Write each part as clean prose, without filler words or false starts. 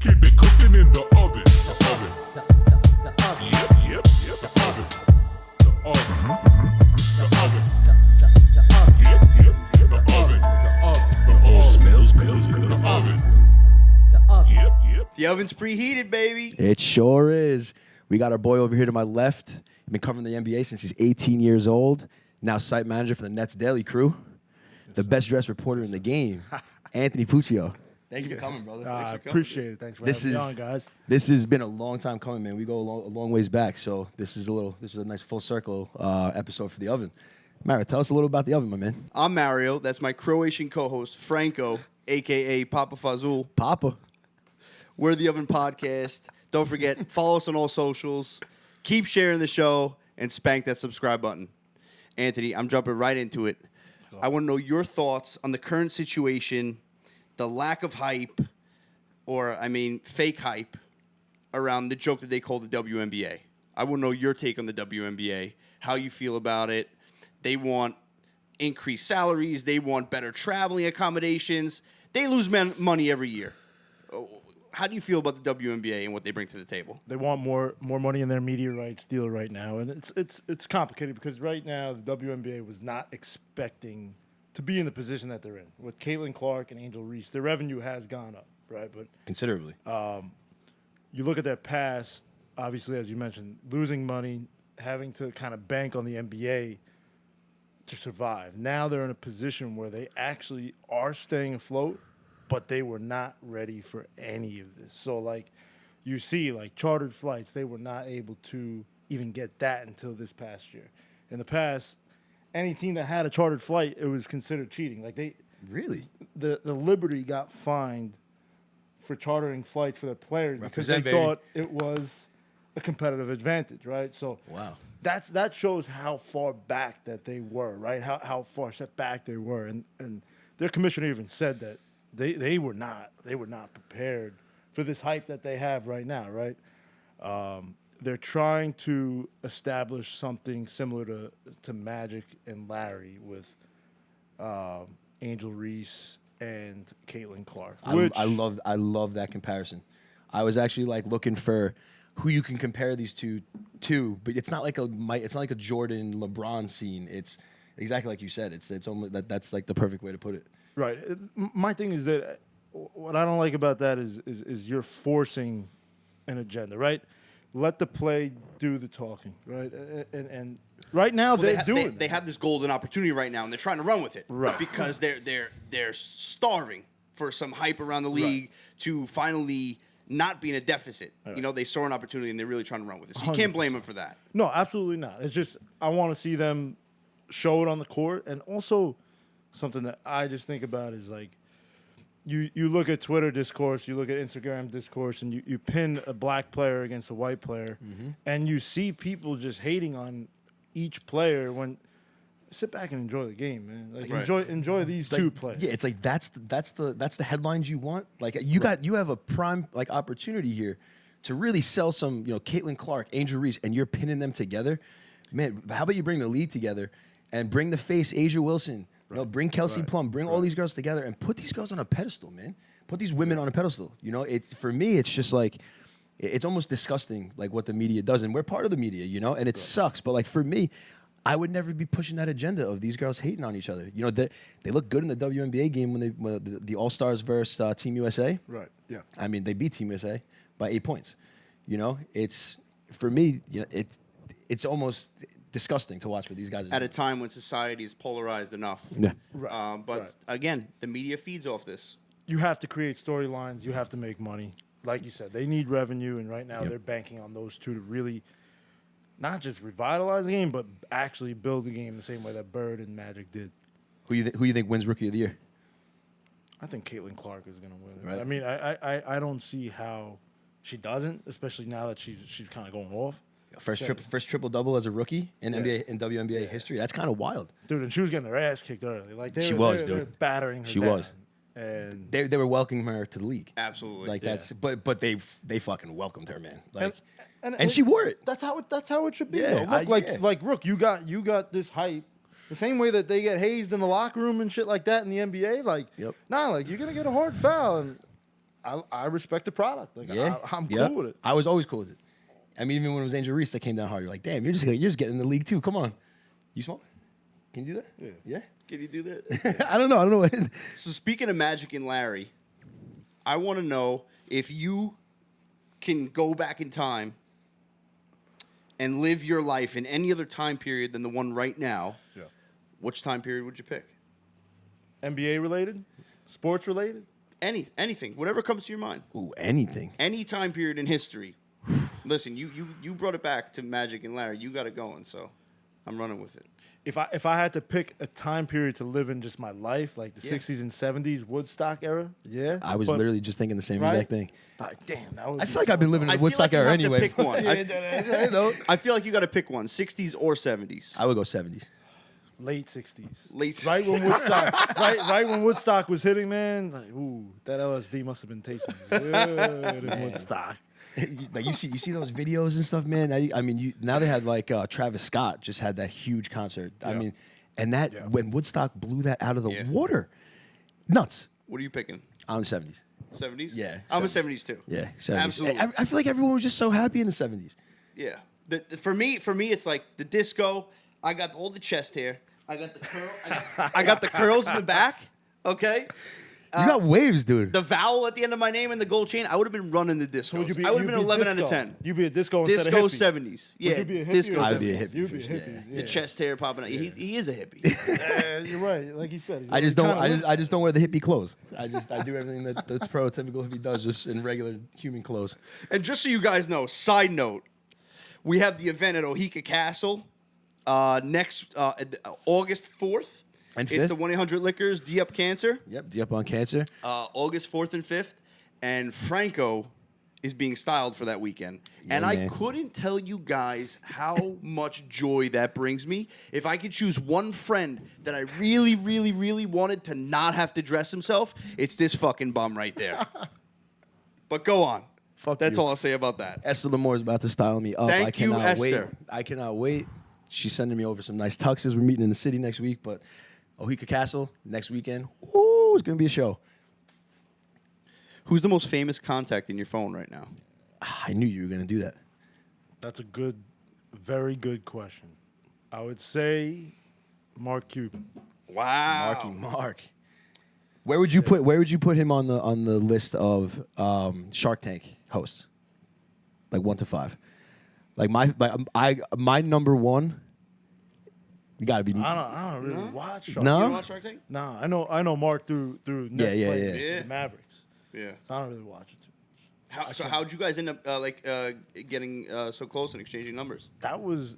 Keep it cooking in the oven. The oven. The oven. Yep. The oven. The oven. The oven. The oven. Yep. The oven. The oven smells good. The oven. The oven. Yep. The oven's preheated, baby. It sure is. We got our boy over here to my left. He's been covering the NBA since he's 18 years old. Now site manager for the NetsDaily crew. The best dressed reporter in the game, Anthony Puccio. Thank you for coming, brother. I appreciate it. Thanks for having me on, guys. This has been a long time coming, man. We go a long ways back, so this is a nice full circle episode for the oven. Mario, tell us a little about the oven, my man. I'm Mario. That's my Croatian co-host, Franco, a.k.a. Papa Fazul. Papa. We're the Oven Podcast. Don't forget, follow us on all socials. Keep sharing the show and spank that subscribe button. Anthony, I'm jumping right into it. I want to know your thoughts on the current situation, the lack of hype, fake hype, around the joke that they call the WNBA. I want to know your take on the WNBA, how you feel about it. They want increased salaries. They want better traveling accommodations. They lose money every year. How do you feel about the WNBA and what they bring to the table? They want more money in their media rights deal right now, and it's complicated because right now the WNBA was not expecting to be in the position that they're in. With Caitlin Clark and Angel Reese, their revenue has gone up, right? But considerably. You look at their past, obviously, as you mentioned, losing money, having to kind of bank on the NBA to survive. Now they're in a position where they actually are staying afloat, but they were not ready for any of this. So, like, you see, like, chartered flights, they were not able to even get that until this past year. In the past, any team that had a chartered flight, it was considered cheating. Like, Really? The Liberty got fined for chartering flights for their players because they baby. thought it was a competitive advantage, right? So Wow. that shows how far back that they were, right? How far set back they were. And their commissioner even said that they were not prepared for this hype that they have right now, right? They're trying to establish something similar to Magic and Larry with Angel Reese and Caitlin Clark. I love that comparison. I was actually like looking for who you can compare these two to, but it's not like a Jordan LeBron scene. It's exactly like you said. It's almost that's like the perfect way to put it. Right. My thing is that what I don't like about that is you're forcing an agenda, right? Let the play do the talking, right? And right now they're doing it. They have this golden opportunity right now, and they're trying to run with it, right? Because they're starving for some hype around the league to finally not be in a deficit. Right. You know, they saw an opportunity, and they're really trying to run with it. So you 100%. can't blame them for that. No, absolutely not. It's just I want to see them show it on the court, and also something that I just think about is like you look at Twitter discourse, you look at Instagram discourse, and you pin a black player against a white player, and you see people just hating on each player when sit back and enjoy the game, man. Like enjoy these two players. Yeah, it's like that's the headlines you want. Like you have a prime like opportunity here to really sell some, Caitlin Clark, Angel Reese, and you're pinning them together. Man, how about you bring the league together and bring the face Asia Wilson, bring Kelsey Plum, bring all these girls together and put these girls on a pedestal, man. Put these women on a pedestal. It's for me, it's just like it's almost disgusting, like what the media does, and we're part of the media, and it sucks. But like for me, I would never be pushing that agenda of these girls hating on each other. They look good in the WNBA game when the All Stars versus Team USA. Right. Yeah. I mean, they beat Team USA by 8 points. It's for me, it's almost disgusting to watch what these guys are At doing. a time when society is polarized enough. Yeah. Right. But again, the media feeds off this. You have to create storylines. You have to make money. Like you said, they need revenue, and right now they're banking on those two to really not just revitalize the game, but actually build the game the same way that Bird and Magic did. Who you think wins Rookie of the Year? I think Caitlin Clark is going to win it. Right. I mean, I don't see how she doesn't, especially now that she's kind of going off. First triple double as a rookie in NBA in WNBA history. That's kind of wild, dude. And she was getting her ass kicked early. Like they was, they dude. were battering her. She down. was. And they were welcoming her to the league. Absolutely. Like that's but they fucking welcomed her, man. Like and she wore it. That's how it should be. Yeah, though. Look, like Rook, you got this hype. The same way that they get hazed in the locker room and shit like that in the NBA. Like, Yep. like you're gonna get a hard foul. And I respect the product. Like Yeah, I'm Yep. cool with it. I was always cool with it. I mean, even when it was Angel Reese that came down hard, you're like, damn, you're just getting in the league too. Come on, you smoke? Can you do that? Yeah. Can you do that? I don't know. So speaking of Magic and Larry, I want to know if you can go back in time and live your life in any other time period than the one right now. Yeah. Which time period would you pick? NBA related, sports related. Anything, whatever comes to your mind. Ooh, anything. Any time period in history. Listen, you brought it back to Magic and Larry. You got it going, so I'm running with it. If I had to pick a time period to live in just my life, like the Yeah. 60s and 70s Woodstock era, yeah. I was But- literally just thinking the same Right? exact thing. like, damn, that would I be feel like I've been living in I the feel Woodstock like you era have to anyway. pick one. I know. I feel like you got to pick one: 60s or 70s. I would go 70s. late 60s. Late- Right when Woodstock, right when Woodstock was hitting, man. Like, ooh, that LSD must have been tasting good in Woodstock. Like you see those videos and stuff, man. I mean, now they had like Travis Scott just had that huge concert. I Yeah. mean, and that when Woodstock blew that out of the Yeah. water, nuts. What are you picking? I'm 70s. 70s? Yeah, I'm a 70s too. Yeah, 70s. Absolutely. I feel like everyone was just so happy in the 70s. Yeah. For me, it's like the disco. I got all the chest hair. I got the curl. I got the curls in the back. Okay. You got waves, dude. The vowel at the end of my name and the gold chain. I would have been running the disco. I would have been 11 out of 10. You'd be a disco instead Disco of hippie. 70s. Yeah. you be a hippie Disco or I'd be a 70s. hippie. You'd for be a sure. hippie. Yeah. The chest hair popping out. He is a hippie. Yeah, you're right. Like he said, I just don't. I just don't wear the hippie clothes. I do everything that's prototypical hippie does, just in regular human clothes. And just so you guys know, side note, we have the event at Ohika Castle next August 4th. And It's 5th? the 1-800 Liquors D-Up Cancer. Yep, D up on cancer. August 4th and 5th. And Franco is being styled for that weekend. And I man. couldn't tell you guys how much joy that brings me. If I could choose one friend that I really, really, really wanted to not have to dress himself, it's this fucking bum right there. But go on. Fuck That's you. all I'll say about that. Esther Lamore is about to style me up. Thank I cannot you, wait. Esther. I cannot wait. She's sending me over some nice tuxes. We're meeting in the city next week, but Ohika Castle next weekend. Ooh, it's gonna be a show. Who's the most famous contact in your phone right now? I knew you were gonna do that. That's a good, very good question. I would say Mark Cuban. Wow. Marky Mark. Where would you put him on the list of Shark Tank hosts? Like 1 to 5. Like my number one. You gotta be. I don't really watch Shark No? You don't watch Shark Tank? Nah, I know Mark through Yeah, yeah, Netflix, yeah. the Mavericks. Yeah. I don't really watch it too much. How'd you guys end up getting so close and exchanging numbers? That was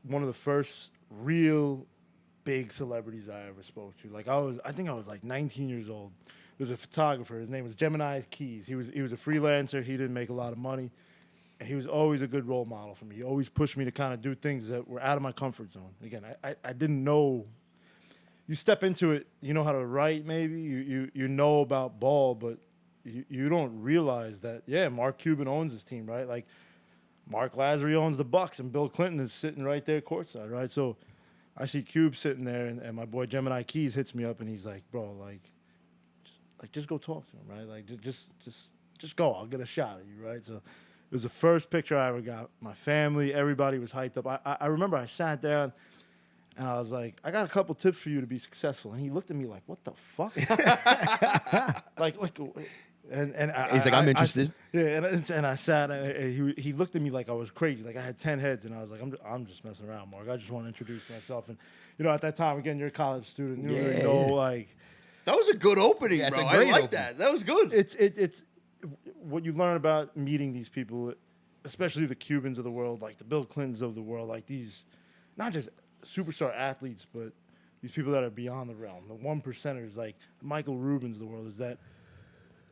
one of the first real big celebrities I ever spoke to. Like I think I was like 19 years old. There was a photographer. His name was Gemini Keys. He was a freelancer. He didn't make a lot of money. And he was always a good role model for me. He always pushed me to kind of do things that were out of my comfort zone. Again, I didn't know. You step into it, you know how to write maybe. You know about ball, but you don't realize that, yeah, Mark Cuban owns his team, right? Like Mark Lazary owns the Bucks and Bill Clinton is sitting right there courtside, right? So I see Cube sitting there and my boy Gemini Keys hits me up and he's like, bro, just go talk to him, right? Like just go. I'll get a shot at you, right? So it was the first picture I ever got. My family, everybody was hyped up. I remember I sat down and I was like, I got a couple tips for you to be successful. And he looked at me like, what the fuck? And He's like, I'm interested. And I sat and he looked at me like I was crazy. Like I had 10 heads and I was like, I'm just messing around, Mark. I just want to introduce myself. And, at that time, again, you're a college student. You don't really know, like. That was a good opening, Yeah, it's bro. a I great like opening. that. That was good. It's what you learn about meeting these people, especially the Cubans of the world, like the Bill Clintons of the world, like these, not just superstar athletes, but these people that are beyond the realm, the 1%ers, like Michael Rubins of the world, is that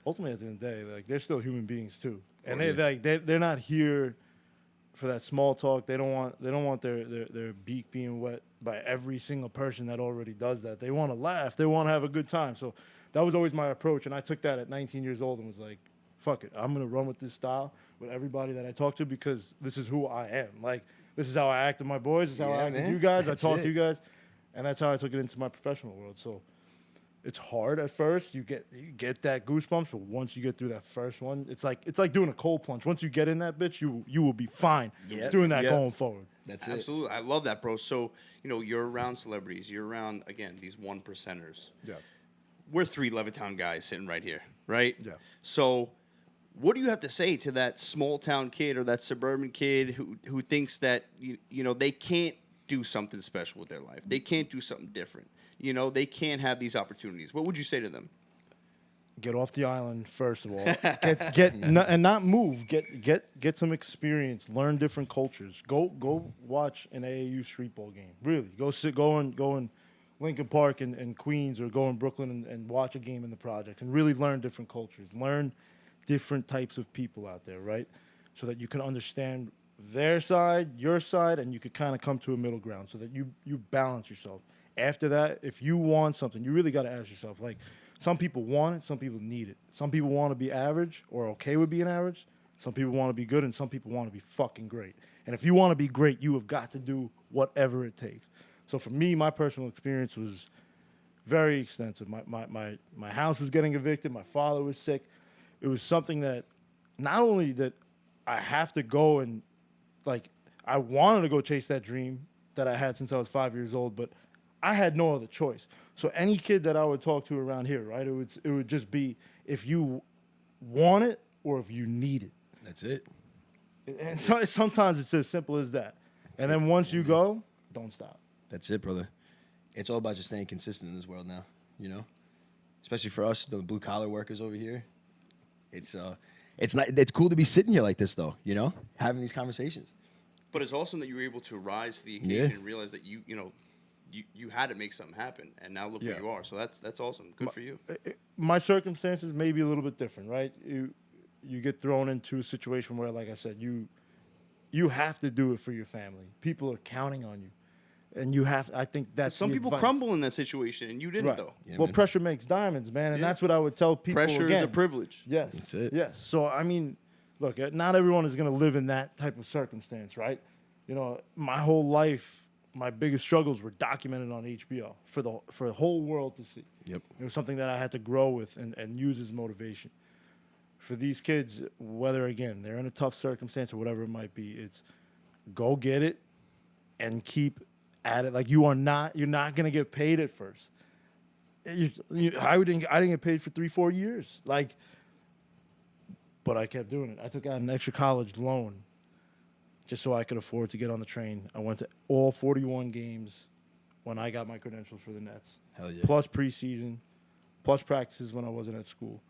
ultimately at the end of the day, like they're still human beings too, and they're not here for that small talk. They don't want their beak being wet by every single person that already does that. They want to laugh. They want to have a good time. So that was always my approach, and I took that at 19 years old and was like, fuck it, I'm gonna run with this style with everybody that I talk to because this is who I am. Like this is how I act with my boys. This is how I act with you guys. That's I talk it. to you guys, and that's how I took it into my professional world. So it's hard at first. You get that goosebumps, but once you get through that first one, it's like doing a cold plunge. Once you get in that bitch, you will be fine doing that going forward. That's it. Absolutely. I love that, bro. So, you're around celebrities. You're around, again, these one percenters. Yeah. We're 3 Levittown guys sitting right here, right? Yeah. So what do you have to say to that small town kid or that suburban kid who thinks that, they can't do something special with their life? They can't do something different. They can't have these opportunities. What would you say to them? Get off the island first of all. And not move. Get some experience. Learn different cultures. Go watch an AAU street ball game. Really, go in Lincoln Park in Queens, or go in Brooklyn and watch a game in the projects, and really learn different cultures. Learn different types of people out there, right? So that you can understand their side, your side, and you could kind of come to a middle ground so that you balance yourself. After that, if you want something, you really got to ask yourself, like, some people want it, some people need it. Some people want to be average or okay with being average. Some people want to be good, and some people want to be fucking great. And if you want to be great, you have got to do whatever it takes. So for me, my personal experience was very extensive. My house was getting evicted. My father was sick. It was something that not only that I have to go and, like, I wanted to go chase that dream that I had since I was 5 years old, but I had no other choice. So any kid that I would talk to around here, right, it would just be if you want it or if you need it. That's it. And so sometimes it's as simple as that. And then once you go, don't stop. That's it, brother. It's all about just staying consistent in this world now, Especially for us, the blue collar workers over here. It's cool to be sitting here like this, though, having these conversations. But it's awesome that you were able to rise to the occasion and realize that you had to make something happen, and now look where you are. So that's awesome. Good for you. My circumstances may be a little bit different, right? You get thrown into a situation where, like I said, you have to do it for your family. People are counting on you, and you have. I think that's some the people advice. crumble in that situation, and you didn't, though. Yeah, well, man. pressure makes diamonds, man, and that's what I would tell people. Pressure is a privilege. Yes, That's it. Yes. So I mean, look, not everyone is going to live in that type of circumstance, right? My whole life, my biggest struggles were documented on HBO for the whole world to see. Yep. It was something that I had to grow with and use as motivation. For these kids, whether, again, they're in a tough circumstance or whatever it might be, it's go get it and keep at it. Like, you're not going to get paid at first. I didn't get paid for 3-4 years. Like, but I kept doing it. I took out an extra college loan just so I could afford to get on the train. I went to all 41 games when I got my credentials for the Nets. Hell yeah. Plus preseason, plus practices when I wasn't at school.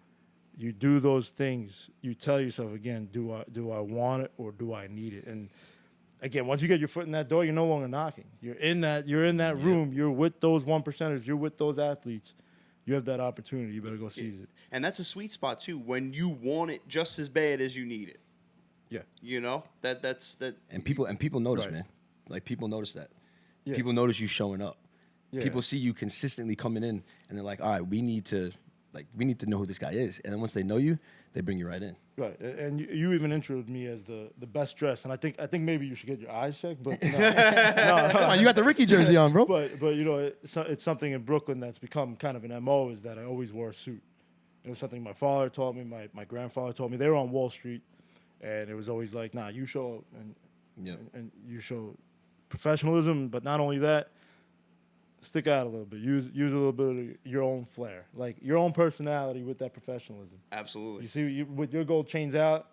You do those things. You tell yourself, again, do I want it or do I need it? And again, once you get your foot in that door, you're no longer knocking. You're in that room. You're with those 1%ers. You're with those athletes. You have that opportunity. You better go seize it. And that's a sweet spot too, when you want it just as bad as you need it. Yeah. That's that. And people notice, Right. man. Like, people notice that. Yeah. People notice you showing up. Yeah. People see you consistently coming in, and they're like, all right, we need to know who this guy is. And then once they know you, they bring you right in. Right, and you even introed me as the best dressed, and I think maybe you should get your eyes checked, but no, Come on, you got the Ricky jersey on, bro. but it's something in Brooklyn that's become kind of an MO, is that I always wore a suit. It was something my father taught me, my grandfather taught me. They were on Wall Street, and it was always like, nah, you show and you show professionalism, but not only that, stick out a little bit. Use a little bit of your own flair, like your own personality with that professionalism. Absolutely. You see, with your gold chains out,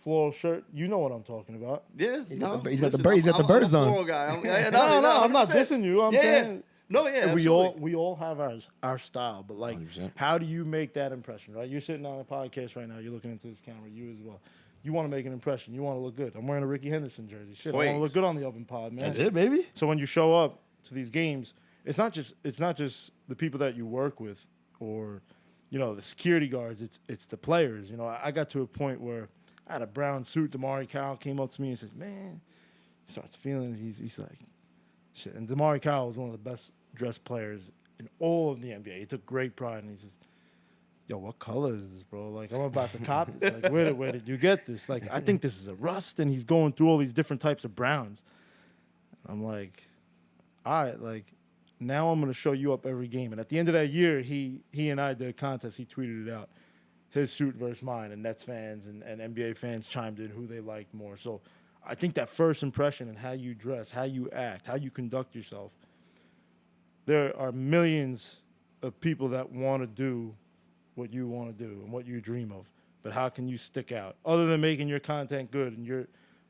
floral shirt, you know what I'm talking about. Yeah. He's got the birds I'm a on. floral guy. No, I'm not 100%. dissing you. I'm saying. No, yeah. And Absolutely. we all have our style, but like, 100%. how do you make that impression, right? You're sitting on a podcast right now. You're looking into this camera. You as well. You want to make an impression. You want to look good. I'm wearing a Ricky Henderson jersey. Shit, I want to look good on the Oven Pod, man. That's it, baby. So when you show up to these games, it's not just the people that you work with or, the security guards. It's the players. I got to a point where I had a brown suit. DeMarre Carroll came up to me and says, "Man," he starts feeling. He's like, "Shit." And DeMarre Carroll was one of the best dressed players in all of the NBA. He took great pride, and he says, "Yo, what color is this, bro? Like, I'm about to cop this. Like, where did you get this? Like, I think this is a rust." And he's going through all these different types of browns. I'm like, all right, like, Now I'm going to show you up every game. And at the end of that year, he and I did a contest. He tweeted it out. His suit versus mine, and Nets fans and NBA fans chimed in who they liked more. So I think that first impression and how you dress, how you act, how you conduct yourself, there are millions of people that want to do what you want to do and what you dream of. But how can you stick out? Other than making your content good and your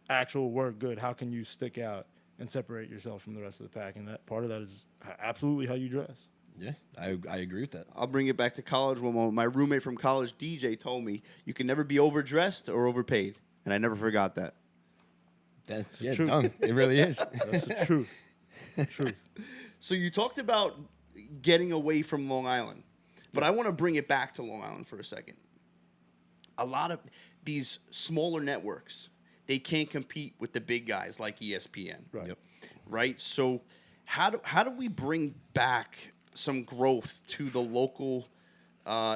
actual work good, how can you stick out and separate yourself from the rest of the pack? And that part of that is absolutely how you dress. Yeah, I agree with that. I'll bring it back to college. When my roommate from college, DJ, told me you can never be overdressed or overpaid, and I never forgot that. Yeah, Truth. dumb. It really is. That's the truth. Truth. So you talked about getting away from Long Island, but I want to bring it back to Long Island for a second. A lot of these smaller networks, they can't compete with the big guys like ESPN. Right. Yep. Right? So how do we bring back some growth to the local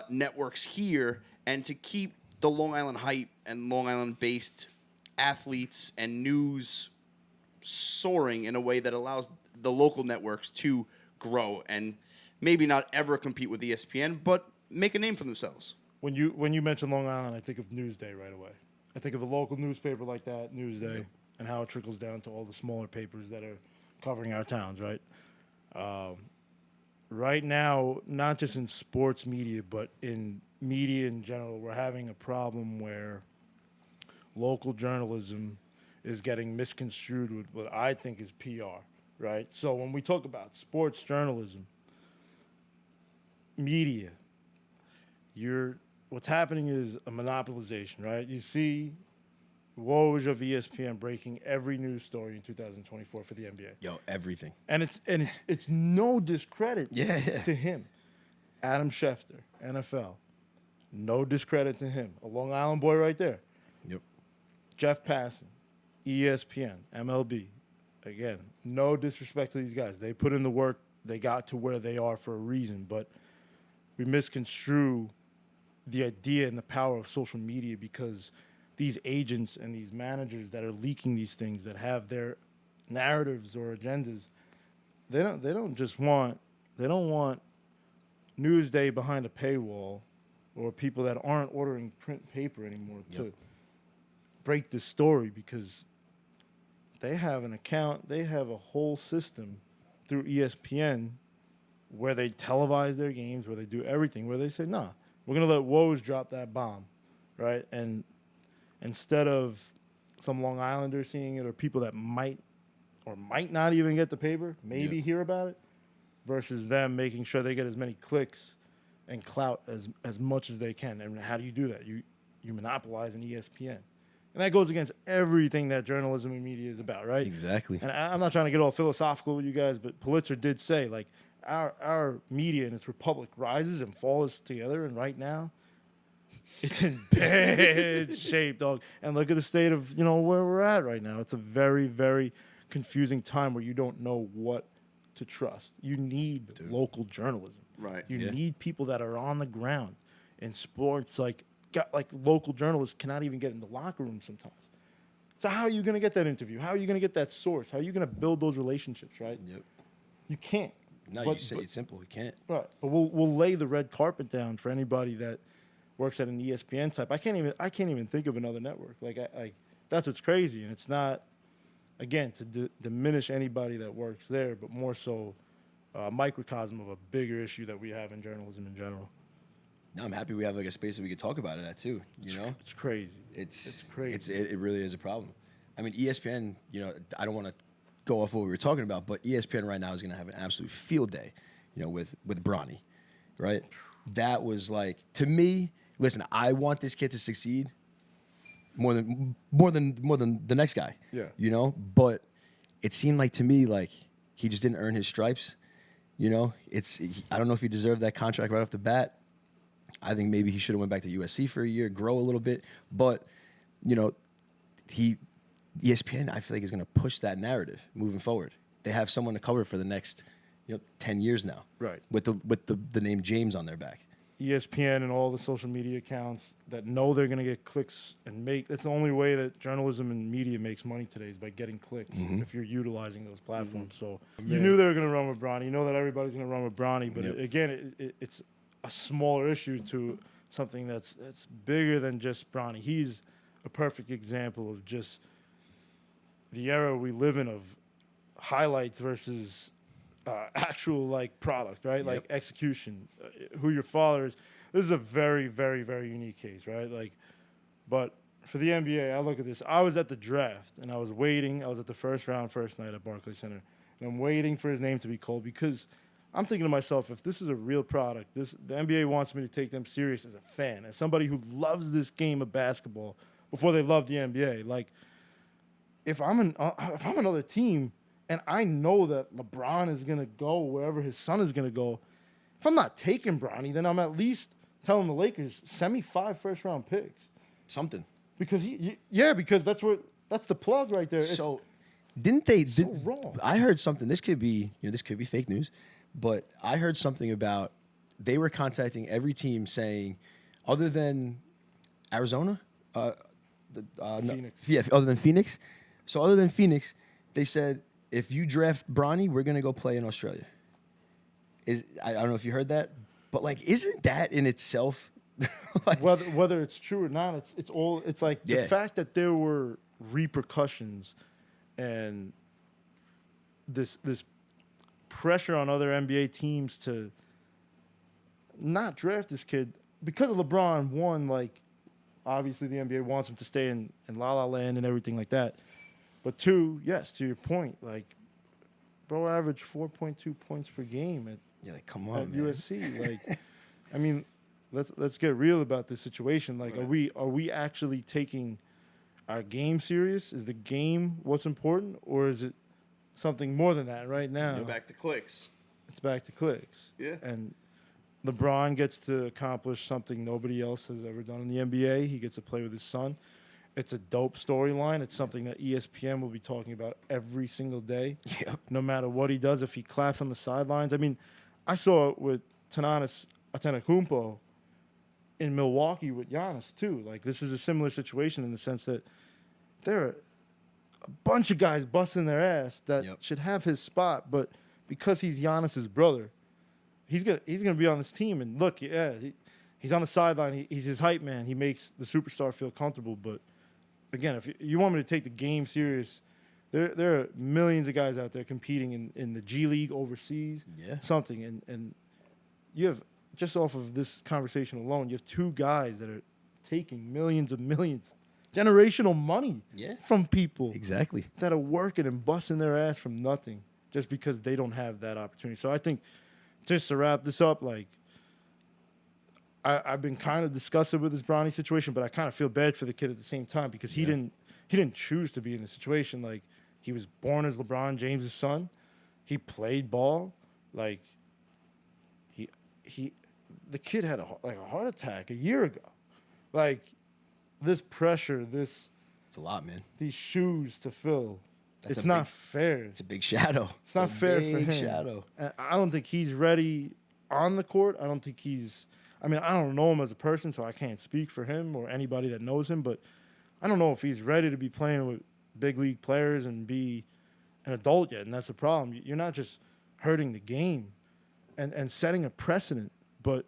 networks here and to keep the Long Island hype and Long Island-based athletes and news soaring in a way that allows the local networks to grow and maybe not ever compete with ESPN, but make a name for themselves? When you mention Long Island, I think of Newsday right away. I think of a local newspaper like that, Newsday, and how it trickles down to all the smaller papers that are covering our towns, right? Right now, not just in sports media, but in media in general, we're having a problem where local journalism is getting misconstrued with what I think is PR, right? So when we talk about sports journalism, media, what's happening is a monopolization, right? You see Woj of ESPN breaking every news story in 2024 for the NBA. Yo, everything. And it's no discredit to him. Adam Schefter, NFL. No discredit to him. A Long Island boy right there. Yep. Jeff Passan, ESPN, MLB. Again, no disrespect to these guys. They put in the work. They got to where they are for a reason. But we misconstrue the idea and the power of social media because these agents and these managers that are leaking these things that have their narratives or agendas, they don't want Newsday behind a paywall or people that aren't ordering print paper anymore to break the story because they have an account, they have a whole system through ESPN where they televise their games, where they do everything, where they say, nah, we're going to let Woj drop that bomb, right? And instead of some Long Islander seeing it or people that might or might not even get the paper, maybe hear about it, versus them making sure they get as many clicks and clout as much as they can. And how do you do that? You monopolize an ESPN. And that goes against everything that journalism and media is about, right? Exactly. And I'm not trying to get all philosophical with you guys, but Pulitzer did say, like, our media and its republic rises and falls together, and right now, it's in bad shape, dog. And look at the state of, where we're at right now. It's a very, very confusing time where you don't know what to trust. You need local journalism. Right. You need people that are on the ground in sports. Like local journalists cannot even get in the locker room sometimes. So how are you going to get that interview? How are you going to get that source? How are you going to build those relationships, right? Yep. You can't. No, you say it's simple. We can't. Right. But we'll lay the red carpet down for anybody that works at an ESPN type. I can't even think of another network. Like that's what's crazy, and it's not, again, to diminish anybody that works there, but more so a microcosm of a bigger issue that we have in journalism in general. No, I'm happy we have like a space that we could talk about it at too. It's crazy. It's crazy. It really is a problem. I mean, ESPN. I don't want to go off what we were talking about, but ESPN right now is going to have an absolute field day. With Bronny, right? That was like, to me. Listen, I want this kid to succeed more than the next guy. Yeah. But it seemed like to me like he just didn't earn his stripes. I don't know if he deserved that contract right off the bat. I think maybe he should have went back to USC for a year, grow a little bit. But ESPN, I feel like, is going to push that narrative moving forward. They have someone to cover for the next 10 years now. Right. With the name James on their back. ESPN and all the social media accounts that know they're going to get clicks and make. That's the only way that journalism and media makes money today is by getting clicks if you're utilizing those platforms. So you knew they were going to run with Bronny. You know that everybody's going to run with Bronny. But again, it's a smaller issue to something that's bigger than just Bronny. He's a perfect example of just the era we live in of highlights versus actual like product, right? Like execution, who your father is. This is a very, very, very unique case, right? Like, but for the NBA, I look at this. I was at the draft and I was waiting. I was at the first round, first night at Barclays Center, and I'm waiting for his name to be called because I'm thinking to myself, if this is a real product, the NBA wants me to take them serious as a fan, as somebody who loves this game of basketball before they love the NBA. Like, if I'm another team. And I know that LeBron is going to go wherever his son is going to go. If I'm not taking Bronny, then I'm at least telling the Lakers, send me 5 first-round picks. Something. Because, because that's the plug right there. So, didn't they? so wrong. I heard something. This could be fake news, but I heard something about they were contacting every team saying, other than Arizona, Phoenix. Other than Phoenix. So other than Phoenix, they said, if you draft Bronny, we're gonna go play in Australia. I don't know if you heard that, but like, isn't that in itself? Like, whether it's true or not, it's like the fact that there were repercussions and this pressure on other NBA teams to not draft this kid because of LeBron. One, like, obviously the NBA wants him to stay in La La Land and everything like that. But two, yes, to your point, like, bro averaged 4.2 points per game like, come on, at man. USC. Like, I mean, let's get real about this situation. Like, right. Are we actually taking our game serious? Is the game what's important, or is it something more than that right now? Go back to clicks. It's back to clicks. Yeah. And LeBron gets to accomplish something nobody else has ever done in the NBA. He gets to play with his son. It's a dope storyline. It's something that ESPN will be talking about every single day. Yep. No matter what he does, if he claps on the sidelines. I mean, I saw it with Thanasis Antetokounmpo in Milwaukee with Giannis too. Like, this is a similar situation in the sense that there are a bunch of guys busting their ass that should have his spot, but because he's Giannis's brother, he's gonna be on this team. And look, he's on the sideline. He's his hype man. He makes the superstar feel comfortable. But again, if you want me to take the game serious, there are millions of guys out there competing in the G League overseas. Something. And you have, just off of this conversation alone, you have 2 guys that are taking millions of millions, generational money from people. Exactly. That are working and busting their ass from nothing just because they don't have that opportunity. So I think, just to wrap this up, like, I've been kind of disgusted with this Bronny situation, but I kind of feel bad for the kid at the same time because he didn't choose to be in this situation. Like, he was born as LeBron James' son. He played ball. Like, the kid had a heart attack a year ago. Like, this pressure, it's a lot, man. These shoes to fill. It's not fair. It's a big shadow. It's not fair for him. Big shadow. I don't think he's ready on the court. I don't think he's. I mean, I don't know him as a person, so I can't speak for him or anybody that knows him. But I don't know if he's ready to be playing with big league players and be an adult yet. And that's the problem. You're not just hurting the game and setting a precedent, but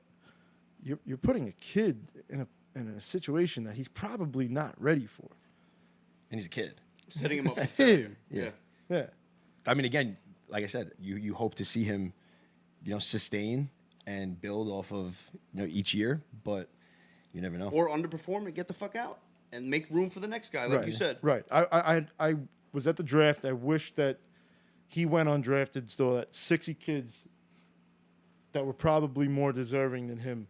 you're putting a kid in a situation that he's probably not ready for. And he's a kid. Setting him up for failure. Yeah. I mean, again, like I said, you hope to see him, sustain and build off of each year, but you never know. Or underperform and get the fuck out and make room for the next guy, like you said. Right. I was at the draft. I wish that he went undrafted so that 60 kids that were probably more deserving than him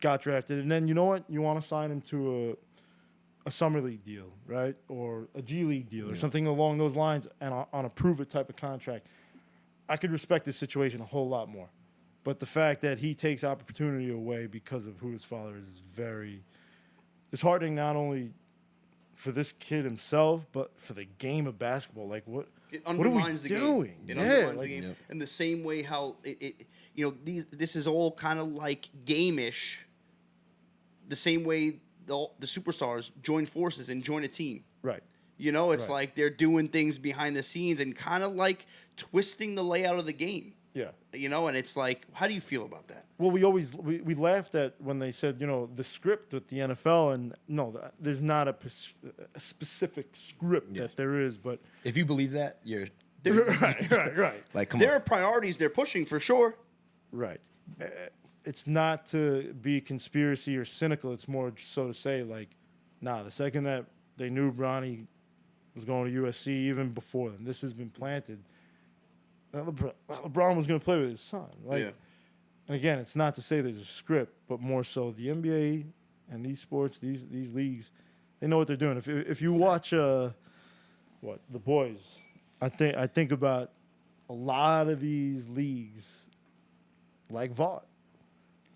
got drafted. And then, you know what? You want to sign him to a summer league deal, right? Or a G League deal or something along those lines and on a prove-it type of contract. I could respect this situation a whole lot more. But the fact that he takes opportunity away because of who his father is very disheartening, not only for this kid himself, but for the game of basketball. Like, what are we undermines the doing? game. It Yeah, undermines like, the game. In the same way how this is all kind of like game-ish. The same way the superstars join forces and join a team. right. It's Right. like they're doing things behind the scenes and kind of like twisting the layout of the game. Yeah. And it's like, how do you feel about that? Well, we laughed at when they said, the script with the NFL, and no, there's not a specific script that there is, but If you believe that, you're right. like, come There on. are priorities they're pushing for sure. Right. It's not to be conspiracy or cynical. It's more so to say, like, the second that they knew Bronny was going to USC, even before then, this has been planted, that LeBron was going to play with his son. Like, Yeah. And again, it's not to say there's a script, but more so the NBA and these sports, these leagues, they know what they're doing. If you watch The Boys, I think about a lot of these leagues like Vaught.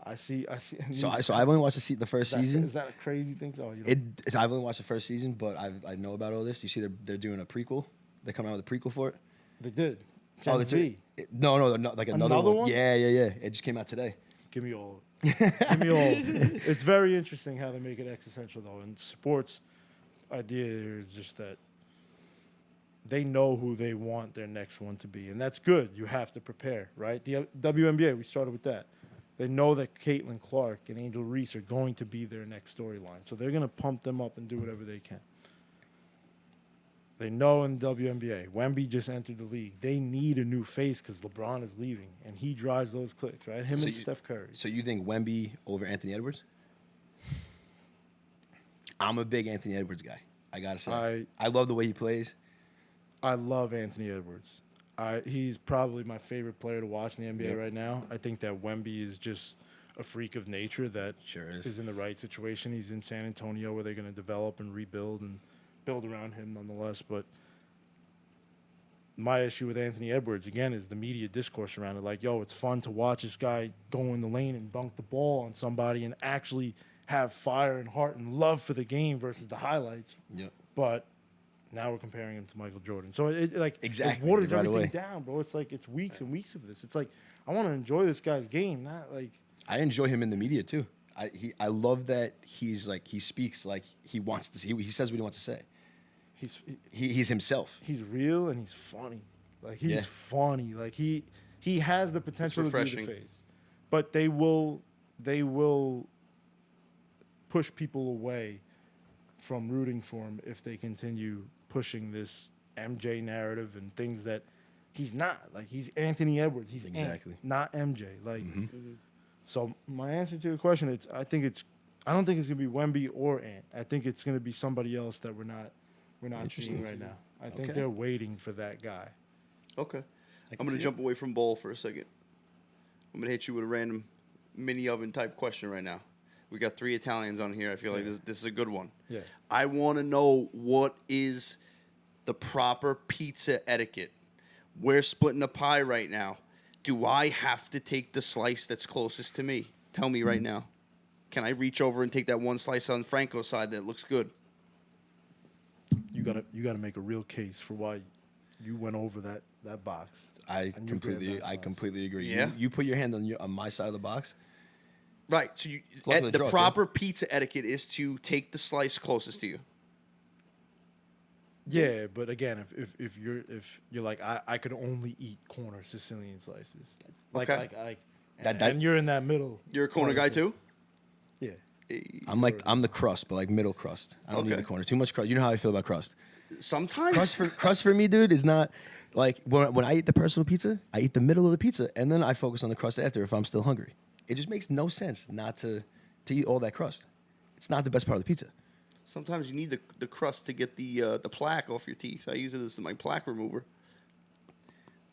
I see. So I've only watched the first season. Is that a crazy thing? Oh, I've only watched the first season, but I know about all this. You see, they're doing a prequel. They're coming out with a prequel for it. they did. Oh, Gen that's V. it. No, like another Another one. one? Yeah. It just came out today. Give me all. Give me all. It's very interesting how they make it existential, though. And sports idea is just that they know who they want their next one to be, and that's good. You have to prepare, right? The WNBA, we started with that. They know that Caitlin Clark and Angel Reese are going to be their next storyline, so they're going to pump them up and do whatever they can. They know in WNBA, Wemby just entered the league. They need a new face because LeBron is leaving, and he drives those clicks, right? Him and Steph Curry. So you think Wemby over Anthony Edwards? I'm a big Anthony Edwards guy. I gotta say, I love the way he plays. I love Anthony Edwards. He's probably my favorite player to watch in the NBA right now. I think that Wemby is just a freak of nature that Sure is in the right situation. He's in San Antonio where they're going to develop and rebuild and build around him nonetheless. But my issue with Anthony Edwards, again, is the media discourse around it. Like, yo, it's fun to watch this guy go in the lane and dunk the ball on somebody and actually have fire and heart and love for the game versus the highlights. Yep. But now we're comparing him to Michael Jordan. So it Exactly, it waters right everything away. down, bro. It's like it's weeks and weeks of this. It's like I want to enjoy this guy's game, not like I enjoy him in the media too. I love that he speaks like he wants to. He says what he wants to say. He's himself. he's real and he's funny. Like he's funny. Like he has the potential to be the refreshing. face. But they will push people away from rooting for him if they continue pushing this MJ narrative and things that he's not. Like he's Anthony Edwards. He's Exactly. not MJ. Like so my answer to your question, I don't think it's gonna be Wemby or Ant. I think it's gonna be somebody else that we're not seeing right now. I think they're waiting for that guy. Okay. I'm can going to see jump away from ball for a second. I'm going to hit you with a random mini oven type question right now. We got 3 Italians on here. I feel like this is a good one. Yeah. I want to know what is the proper pizza etiquette. We're splitting a pie right now. Do I have to take the slice that's closest to me? Tell me right now. Can I reach over and take that one slice on Franco's side that looks good? You gotta make a real case for why you went over that box. I And you grabbed that sauce. completely agree. Yeah? You put your hand on my side of the box. Right. So luck of the the draw, proper pizza etiquette is to take the slice closest to you. Yeah, but again, if you're like I could only eat corner Sicilian slices, Okay. and you're in that middle. You're a corner guy too? Yeah. I'm the crust, but like middle crust. I don't need Okay. the corner. Too much crust. You know how I feel about crust. Sometimes. Crust for me, dude, is not like when I eat the personal pizza, I eat the middle of the pizza, and then I focus on the crust after if I'm still hungry. It just makes no sense not to eat all that crust. It's not the best part of the pizza. Sometimes you need the crust to get the plaque off your teeth. I use it as my plaque remover.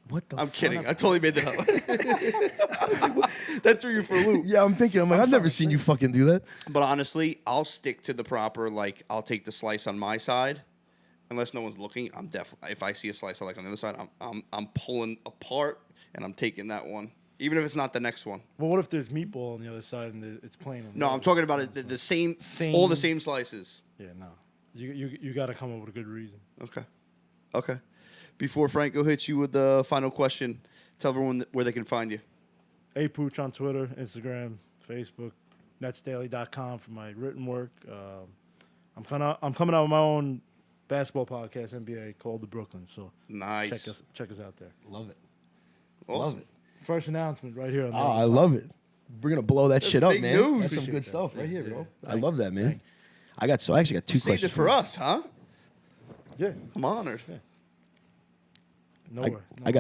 What the I'm fuck? kidding. I totally made that up. I was like, what? That threw you for a loop. Yeah, I'm thinking. I've never seen you fucking do that. But honestly, I'll stick to the proper, like, I'll take the slice on my side. Unless no one's looking, I'm definitely, if I see a slice I like on the other side, I'm pulling apart and I'm taking that one. Even if it's not the next one. Well, what if there's meatball on the other side and it's plain? No, I'm talking about the same, all the same slices. Yeah, no. You got to come up with a good reason. Okay. Before Franco hits you with the final question, tell everyone where they can find you. Pooch on Twitter, Instagram, Facebook, netsdaily.com for my written work. I'm coming out with my own basketball podcast, NBA, called The Brooklyn. So Nice. check us out there. Love it. Awesome. Love it. First announcement right here on the Oh, I love it. We're gonna blow that shit up, big man. news. That's some Appreciate good that. stuff right here, bro. I Thank love you. that, man. Thank I actually got two Saved questions it for us, huh? Yeah. I'm honored. Nowhere. I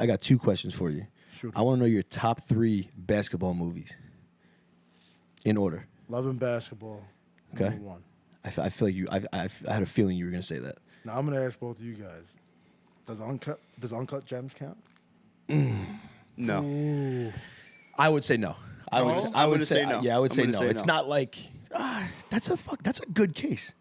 got two questions for you. Shoot. I want to know your top 3 basketball movies in order. Love and Basketball. Okay. Number 1. I feel like I had a feeling you were gonna say that. Now I'm gonna ask both of you guys. Does Uncut Gems count? No. Ooh. I would say no. I would gonna say say no. Yeah, I would I'm say gonna no. say It's no. not like that's a good case.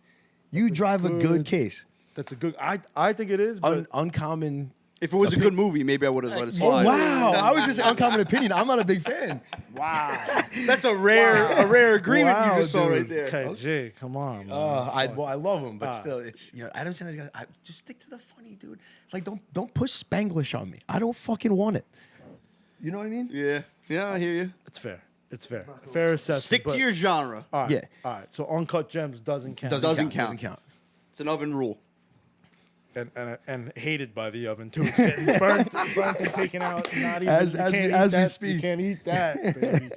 You drive a good good- case. That's a good. I think it is. But Uncommon. If it was a good movie, maybe I would have let it Oh slide. wow! I was just uncommon opinion. I'm not a big fan. wow. That's a rare agreement Wow, you just saw dude. right there. Okay, Jay, come on. Man. I love him, but Ah. still, it's Adam Sandler's got. Just stick to the funny, dude. Like don't push Spanglish on me. I don't fucking want it. You know what I mean? Yeah, I hear you. It's fair. It's fair. Fair assessment. Stick to but- your genre. All right. Yeah. All right. So Uncut Gems doesn't count. Doesn't count. Doesn't count. It's an oven rule. And hated by the oven too. It's getting burnt and taken out. Not even As you we- can't eat as we that. speak. You can't eat that, baby.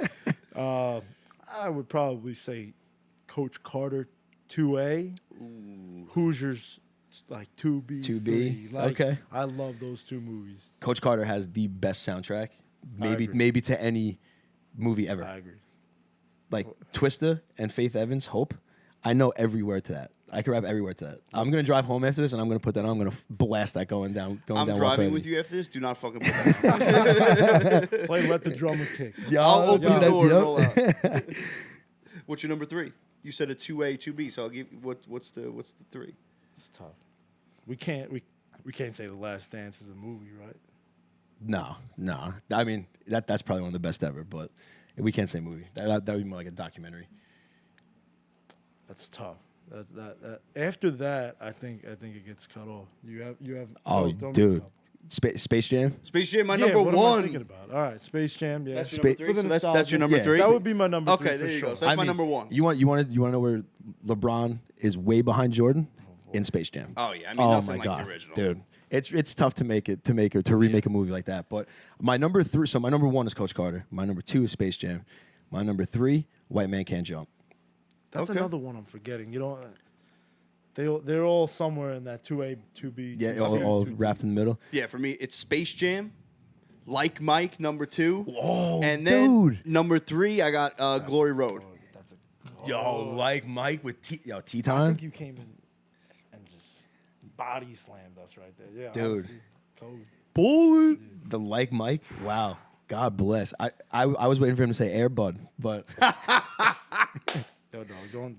I would probably say Coach Carter 2A. Hoosiers like 2B. 2B, 3. Like, okay. I love those two movies. Coach Carter has the best soundtrack, agree. maybe to any movie ever. I agree. Like Twista and Faith Evans, Hope. I know every word to that. I can rap every word to that. I'm gonna drive home after this, and I'm gonna put that on. I'm gonna blast that going down. I'm down driving 120. with you after this. Do not fucking put that on. Play Let the Drummer Kick. I'll open the door and Yup. roll out. What's your number 3? You said a 2A, 2B, so I'll give what's the 3? It's tough. We can't say The Last Dance is a movie, right? No. I mean that's probably one of the best ever, but we can't say movie. That would be more like a documentary. That's tough. That after that, I think it gets cut off. You have. Oh, throw me a dude, couple. Space Jam. Space Jam, my Yeah, number what am I 1. thinking about? All right, Space Jam. Yeah, That's your Spa- number 3. For the So that's your nostalgia. number Yeah. 3. that would be my number 3 Okay, for there you sure. go. So that's my mean, number 1. You want to know where LeBron is way behind Jordan in Space Jam. Oh yeah, I mean Oh nothing my like god, the original. dude! It's tough to remake a movie like that. But my number 3, so my number 1 is Coach Carter. My number 2 is Space Jam. My number 3, White Man Can't Jump. That's Okay. another one I'm forgetting. You know, they're all somewhere in that 2A, 2B. Yeah, 2C, all 2D. wrapped in the middle. Yeah, for me it's Space Jam. Like Mike, number 2. Oh, And then dude. number 3, I got Glory Road. That's a. Yo, like Mike with Tea I Time. think you came in and just body slammed us right there. Yeah, Dude. honestly, Kobe. Bullet. The like Mike. Wow. God bless. I was waiting for him to say Air Bud, but Yo, dog,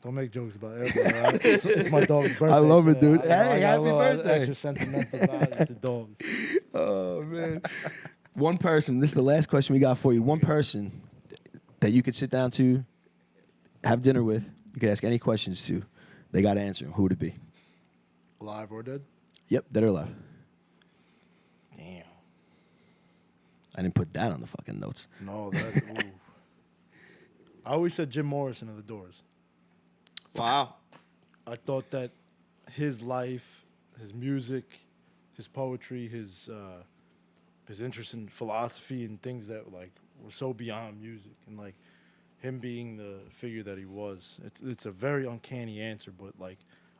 don't make jokes about everybody. Right? It's my dog's birthday. I love it, today. dude. I Hey, got a happy little birthday. Extra sentimental value to dogs. oh man. One person. This is the last question we got for you. One person that you could sit down to, have dinner with. You could ask any questions to. They got to answer them. Who would it be? Alive or dead? Yep, dead or alive. Damn. I didn't put that on the fucking notes. No, that's. Ooh. I always said Jim Morrison of the Doors. Wow. I thought that his life, his music, his poetry, his interest in philosophy and things that like were so beyond music, and like him being the figure that he was. It's a very uncanny answer, but like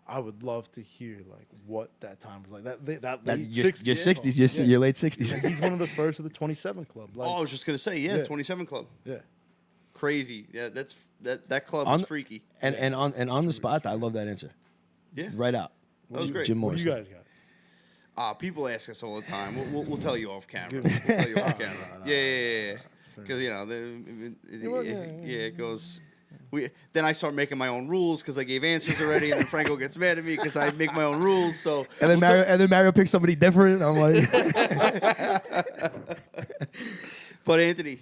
I would love to hear like what that time was like. That late Your 60s. 60s, your late 60s. And he's one of the first of the 27 Club. Like, Oh, I was just gonna say, yeah, Yeah. 27 Club. yeah. Crazy. Yeah, that club On is the- freaky. And on the spot, I love that answer. Yeah. Right out. That was great. Jim What do Morrison. you guys got? People ask us all the time. We'll tell you off camera. We'll tell you off camera. Yeah. Because it goes. Then I start making my own rules because I gave answers already, and then Franco gets mad at me because I make my own rules. So And then Mario picks somebody different. I'm like, But Anthony,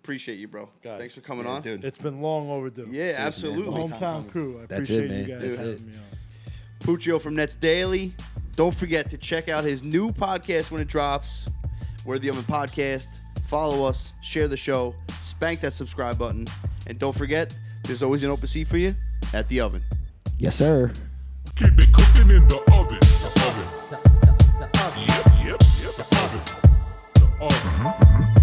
Appreciate you, bro. Guys. Thanks for coming on. dude. It's been long overdue. Yeah, absolutely. man. Hometown crew. I That's appreciate it, man. you guys That's having it. me on. Puccio from NetsDaily. Don't forget to check out his new podcast when it drops. We're the Oven Podcast. Follow us, share the show, spank that subscribe button, and don't forget, there's always an open seat for you at the Oven. Yes, sir. Keep it cooking in the oven. The oven. Yep, the oven. The oven.